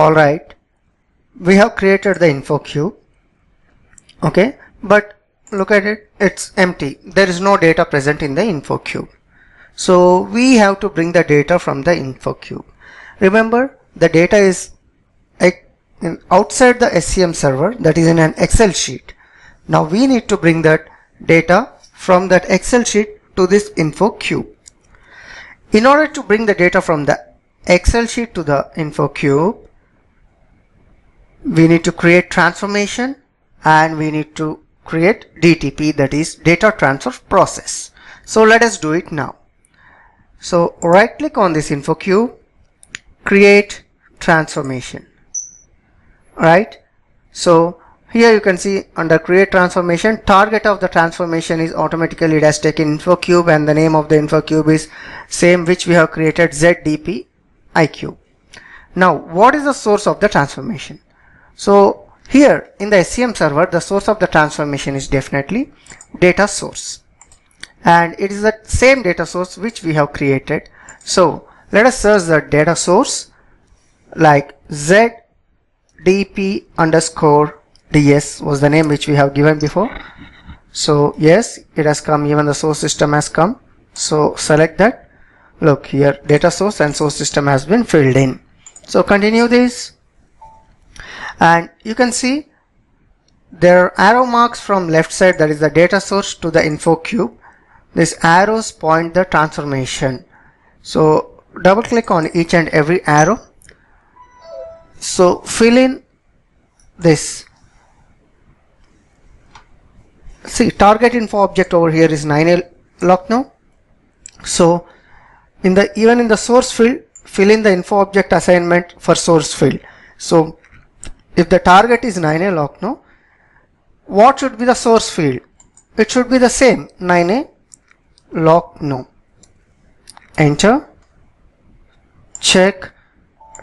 Alright, we have created the info cube. Okay, but look at it, it's empty. There is no data present in the info cube. So we have to bring the data from the info cube. Remember, the data is outside the SCM server, that is in an Excel sheet. Now we need to bring that data from that Excel sheet to this info cube. In order to bring the data from the Excel sheet to the info cube, we need to create transformation and we need to create DTP, that is data transfer process. So let us do it now. So right click on this info cube, create transformation. Right, so here you can see under create transformation, target of the transformation is automatically, it has taken info cube and the name of the info cube is same which we have created, ZDP iCube. Now what is the source of the transformation? So here in the SCM server, the source of the transformation is definitely data source, and it is the same data source which we have created. So let us search the data source like ZDP underscore DS was the name which we have given before. So yes, it has come, even the source system has come. So select that. Look here, data source and source system has been filled in. So continue this, and you can see there are arrow marks from left side, that is the data source, to the info cube. These arrows point the transformation. So double click on each and every arrow. So fill in this. See, target info object over here is 9A Lucknow. So even in the source field, fill in the info object assignment for source field. So if the target is 9A Lucknow, what should be the source field? It should be the same, 9A Lucknow. Enter. Check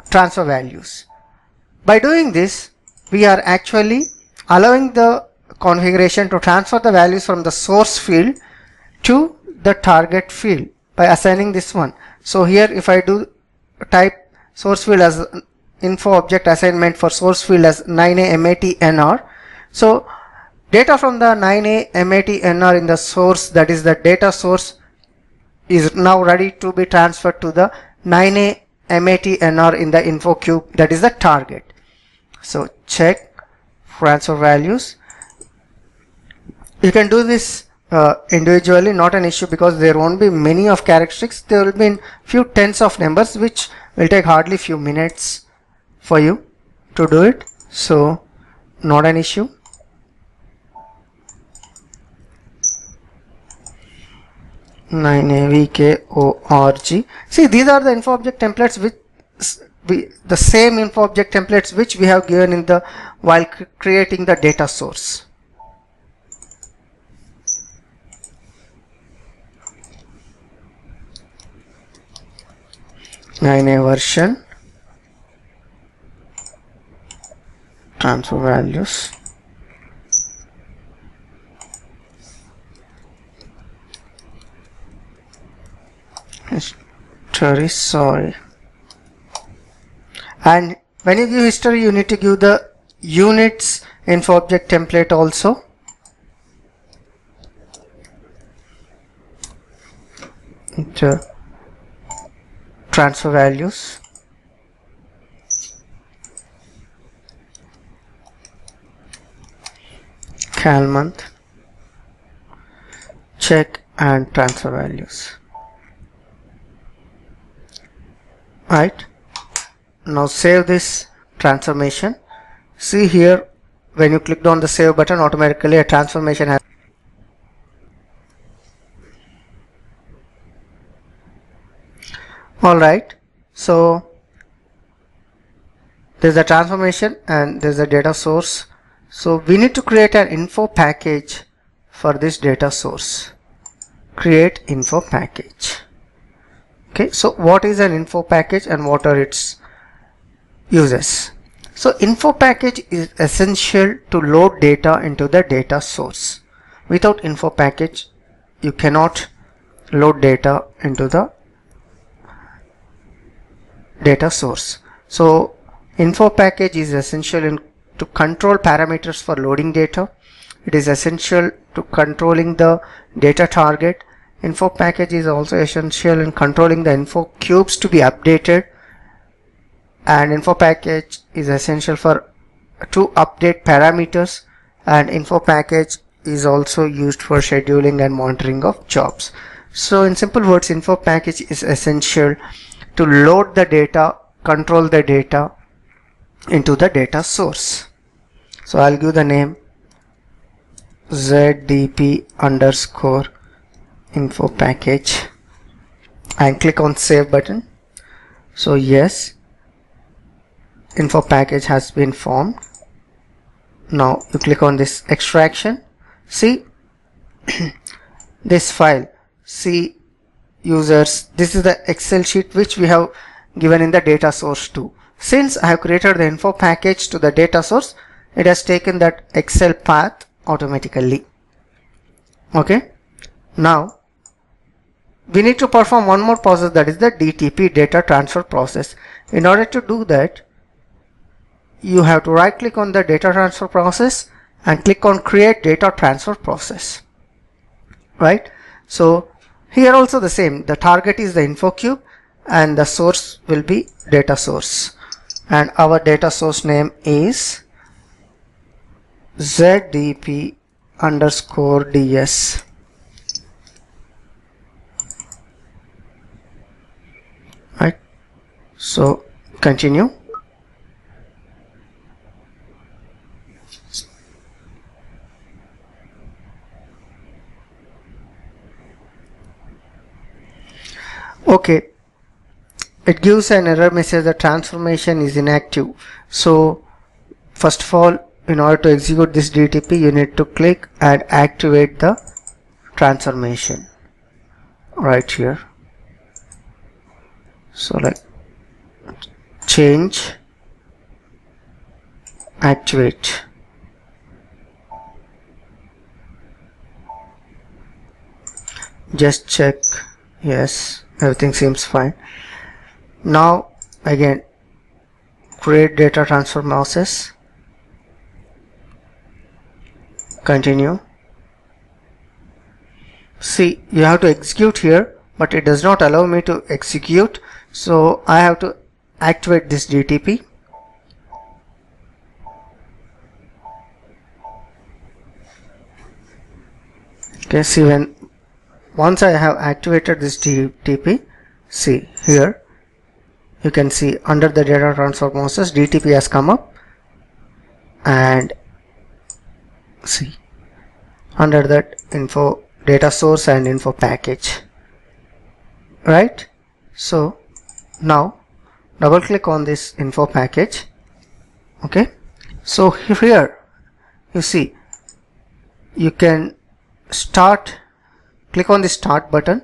transfer values. By doing this, we are actually allowing the configuration to transfer the values from the source field to the target field by assigning this one. So here if I do type source field as info object assignment for source field as 9A MATNR, so data from the 9A MATNR in the source, that is the data source, is now ready to be transferred to the 9A MATNR in the info cube, that is the target. So check transfer values. You can do this individually, not an issue, because there won't be many of characteristics. There will be few tens of numbers which will take hardly few minutes for you to do it. So not an issue. .9avkorg. See, these are the info object templates which the same info object templates which we have given in the while creating the data source. .9a version, transfer values, history, sorry. And when you give history, you need to give the units info object template also. Enter transfer values, cal month, check and transfer values. Right. Now save this transformation. See here, when you clicked on the save button, automatically a transformation has. Alright, so there's a transformation and there's a data source. So we need to create an info package for this data source. Create info package. Okay, so what is an info package and what are its uses? So info package is essential to load data into the data source. Without info package, you cannot load data into the data source. So Info package is essential to control parameters for loading data. It is essential to controlling the data target. Info package is also essential in controlling the info cubes to be updated, and info package is essential to update parameters, and info package is also used for scheduling and monitoring of jobs. So in simple words, info package is essential to load the data, control the data into the data source. So I'll give the name zdp underscore info package and click on save button. So yes, info package has been formed. Now you click on this extraction. See this file, see users, this is the Excel sheet which we have given in the data source 2. Since I have created the info package to the data source, it has taken that Excel path automatically. Okay, now we need to perform one more process, that is the DTP, data transfer process. In order to do that, you have to right click on the data transfer process and click on create data transfer process. Right, so here also the same, the target is the info cube and the source will be data source, and our data source name is zdp underscore ds. Right, so continue. Okay, it gives an error message, the transformation is inactive. So first of all, in order to execute this DTP, you need to click and activate the transformation right here. So like change, activate. Just check, yes, everything seems fine. Now again, create data transfer process, continue. See, you have to execute here, but it does not allow me to execute, so I have to activate this DTP. Okay, see, once I have activated this DTP, see here, you can see under the data transfer process, DTP has come up, and see under that info data source and info package. Right, so now double click on this info package. Okay, so here you see you can start, click on the start button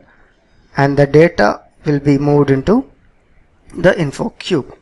and the data will be moved into the info cube.